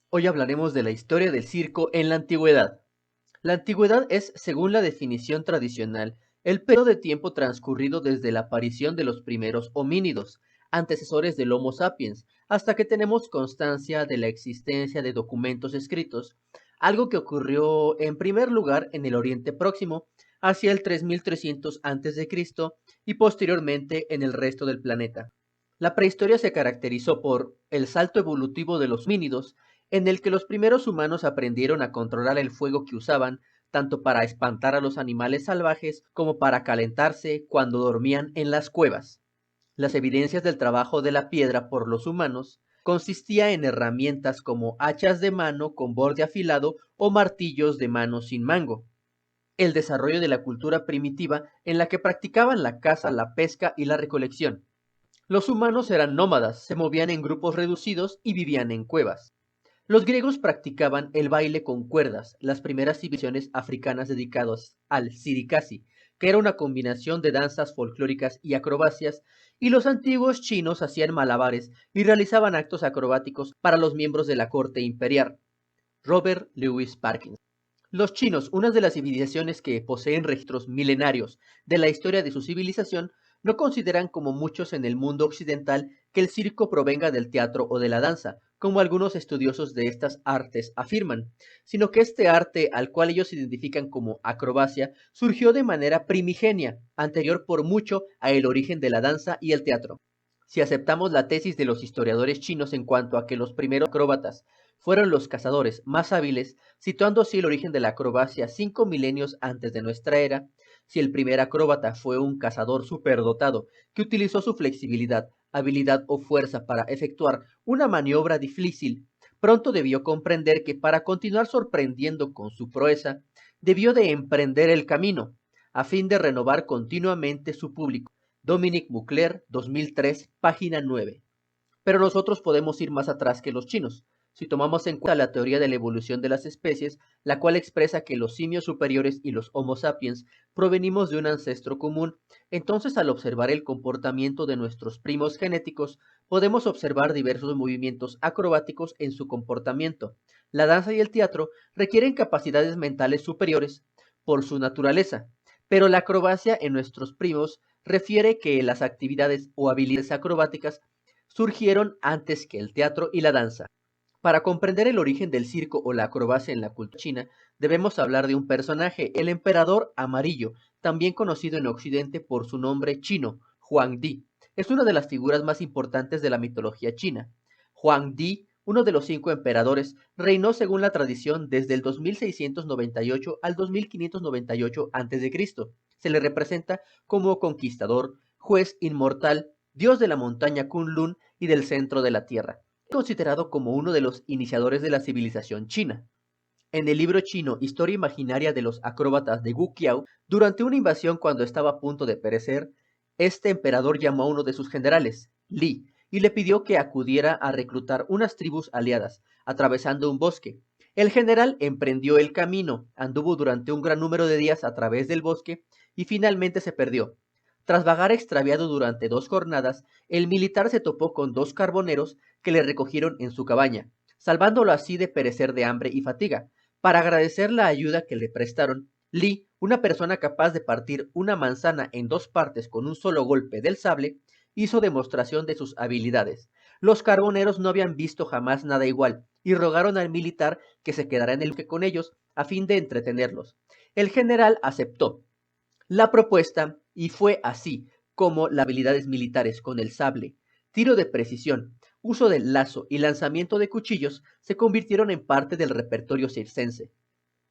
Hoy hablaremos de la historia del circo en la antigüedad. La antigüedad es, según la definición tradicional, el periodo de tiempo transcurrido desde la aparición de los primeros homínidos, antecesores del Homo sapiens, hasta que tenemos constancia de la existencia de documentos escritos, algo que ocurrió en primer lugar en el Oriente Próximo, hacia el 3300 a.C. y posteriormente en el resto del planeta. La prehistoria se caracterizó por el salto evolutivo de los homínidos, en el que los primeros humanos aprendieron a controlar el fuego que usaban tanto para espantar a los animales salvajes como para calentarse cuando dormían en las cuevas. Las evidencias del trabajo de la piedra por los humanos consistía en herramientas como hachas de mano con borde afilado o martillos de mano sin mango. El desarrollo de la cultura primitiva en la que practicaban la caza, la pesca y la recolección. Los humanos eran nómadas, se movían en grupos reducidos y vivían en cuevas. Los griegos practicaban el baile con cuerdas, las primeras civilizaciones africanas dedicadas al siricasi, que era una combinación de danzas folclóricas y acrobacias, y los antiguos chinos hacían malabares y realizaban actos acrobáticos para los miembros de la corte imperial. Robert Louis Parkinson. Los chinos, una de las civilizaciones que poseen registros milenarios de la historia de su civilización, no consideran como muchos en el mundo occidental que el circo provenga del teatro o de la danza, como algunos estudiosos de estas artes afirman, sino que este arte al cual ellos identifican como acrobacia surgió de manera primigenia, anterior por mucho a el origen de la danza y el teatro. Si aceptamos la tesis de los historiadores chinos en cuanto a que los primeros acróbatas fueron los cazadores más hábiles, situando así el origen de la acrobacia 5 milenios antes de nuestra era, si el primer acróbata fue un cazador superdotado que utilizó su flexibilidad, habilidad o fuerza para efectuar una maniobra difícil, pronto debió comprender que para continuar sorprendiendo con su proeza, debió de emprender el camino, a fin de renovar continuamente su público. Dominique Moucler, 2003, página 9. Pero nosotros podemos ir más atrás que los chinos. Si tomamos en cuenta la teoría de la evolución de las especies, la cual expresa que los simios superiores y los Homo sapiens provenimos de un ancestro común, entonces al observar el comportamiento de nuestros primos genéticos, podemos observar diversos movimientos acrobáticos en su comportamiento. La danza y el teatro requieren capacidades mentales superiores por su naturaleza, pero la acrobacia en nuestros primos refiere que las actividades o habilidades acrobáticas surgieron antes que el teatro y la danza. Para comprender el origen del circo o la acrobacia en la cultura china, debemos hablar de un personaje, el emperador amarillo, también conocido en Occidente por su nombre chino, Huangdi. Es una de las figuras más importantes de la mitología china. Huangdi, uno de los 5 emperadores, reinó según la tradición desde el 2698 al 2598 a.C. Se le representa como conquistador, juez inmortal, dios de la montaña Kunlun y del centro de la tierra, considerado como uno de los iniciadores de la civilización china. En el libro chino Historia imaginaria de los acróbatas de Gu Qiao, durante una invasión cuando estaba a punto de perecer, este emperador llamó a uno de sus generales, Li, y le pidió que acudiera a reclutar unas tribus aliadas, atravesando un bosque. El general emprendió el camino, anduvo durante un gran número de días a través del bosque y finalmente se perdió. Tras vagar extraviado durante 2 jornadas, el militar se topó con 2 carboneros que le recogieron en su cabaña, salvándolo así de perecer de hambre y fatiga. Para agradecer la ayuda que le prestaron, Li, una persona capaz de partir una manzana en 2 partes con un solo golpe del sable, hizo demostración de sus habilidades. Los carboneros no habían visto jamás nada igual y rogaron al militar que se quedara en el bosque con ellos a fin de entretenerlos. El general aceptó la propuesta y fue así como las habilidades militares con el sable, tiro de precisión, uso del lazo y lanzamiento de cuchillos se convirtieron en parte del repertorio circense.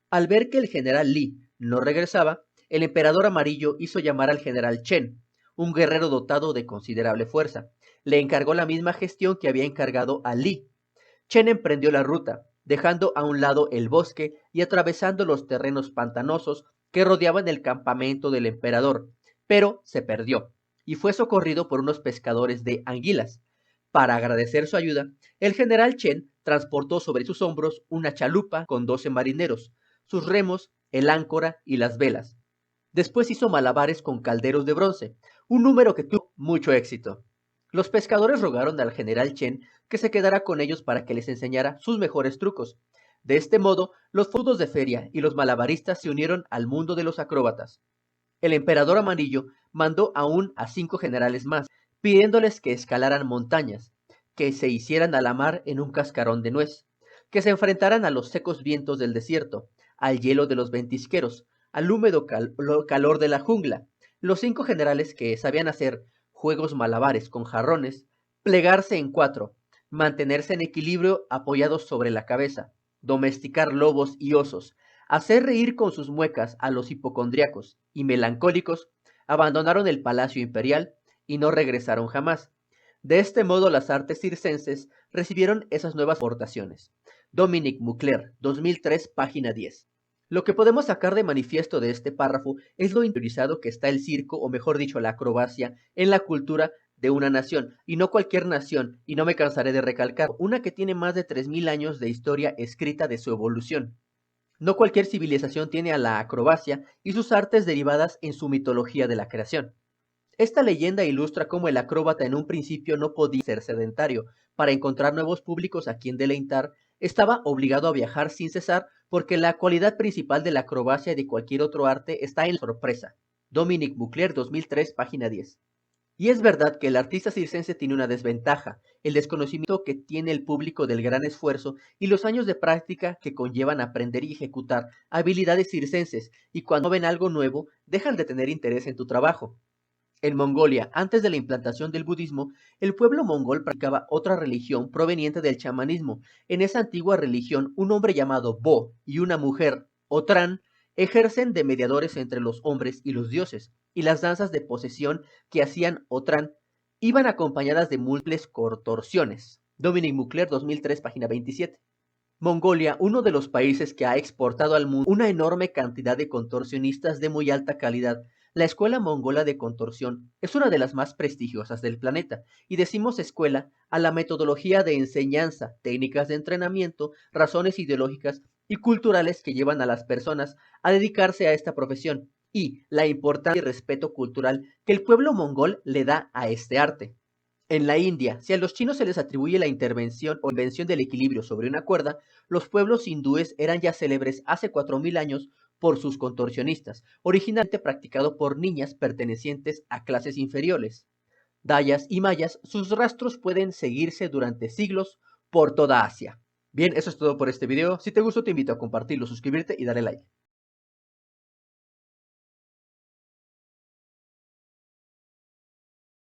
Al ver que el general Li no regresaba, el emperador amarillo hizo llamar al general Chen, un guerrero dotado de considerable fuerza. Le encargó la misma gestión que había encargado a Li. Chen emprendió la ruta, dejando a un lado el bosque y atravesando los terrenos pantanosos que rodeaban el campamento del emperador, pero se perdió y fue socorrido por unos pescadores de anguilas. Para agradecer su ayuda, el general Chen transportó sobre sus hombros una chalupa con 12 marineros, sus remos, el áncora y las velas. Después hizo malabares con calderos de bronce, un número que tuvo mucho éxito. Los pescadores rogaron al general Chen que se quedara con ellos para que les enseñara sus mejores trucos. De este modo, los feudos de feria y los malabaristas se unieron al mundo de los acróbatas. El emperador amarillo mandó aún a 5 generales más, pidiéndoles que escalaran montañas, que se hicieran a la mar en un cascarón de nuez, que se enfrentaran a los secos vientos del desierto, al hielo de los ventisqueros, al húmedo calor de la jungla. Los 5 generales que sabían hacer juegos malabares con jarrones, plegarse en 4, mantenerse en equilibrio apoyados sobre la cabeza, domesticar lobos y osos, hacer reír con sus muecas a los hipocondriacos y melancólicos, abandonaron el palacio imperial y no regresaron jamás. De este modo las artes circenses recibieron esas nuevas aportaciones. Dominique Moucler, 2003, página 10. Lo que podemos sacar de manifiesto de este párrafo es lo interiorizado que está el circo, o mejor dicho, la acrobacia, en la cultura de una nación, y no cualquier nación, y no me cansaré de recalcar, una que tiene más de 3000 años de historia escrita de su evolución. No cualquier civilización tiene a la acrobacia y sus artes derivadas en su mitología de la creación. Esta leyenda ilustra cómo el acróbata en un principio no podía ser sedentario. Para encontrar nuevos públicos a quien deleitar, estaba obligado a viajar sin cesar porque la cualidad principal de la acrobacia y de cualquier otro arte está en la sorpresa. Dominique Moucler, 2003, página 10. Y es verdad que el artista circense tiene una desventaja, el desconocimiento que tiene el público del gran esfuerzo y los años de práctica que conllevan aprender y ejecutar habilidades circenses, y cuando ven algo nuevo, dejan de tener interés en tu trabajo. En Mongolia, antes de la implantación del budismo, el pueblo mongol practicaba otra religión proveniente del chamanismo. En esa antigua religión, un hombre llamado Bo y una mujer, Otran, ejercen de mediadores entre los hombres y los dioses, y las danzas de posesión que hacían Otran iban acompañadas de múltiples contorsiones. Dominique Moucler, 2003, página 27. Mongolia, uno de los países que ha exportado al mundo una enorme cantidad de contorsionistas de muy alta calidad. La Escuela Mongola de Contorsión es una de las más prestigiosas del planeta, y decimos escuela a la metodología de enseñanza, técnicas de entrenamiento, razones ideológicas y culturales que llevan a las personas a dedicarse a esta profesión, y la importancia y respeto cultural que el pueblo mongol le da a este arte. En la India, si a los chinos se les atribuye la intervención o invención del equilibrio sobre una cuerda, los pueblos hindúes eran ya célebres hace 4000 años por sus contorsionistas, originalmente practicado por niñas pertenecientes a clases inferiores. Dayas y mayas, sus rastros pueden seguirse durante siglos por toda Asia. Bien, eso es todo por este video. Si te gustó, te invito a compartirlo, suscribirte y darle like.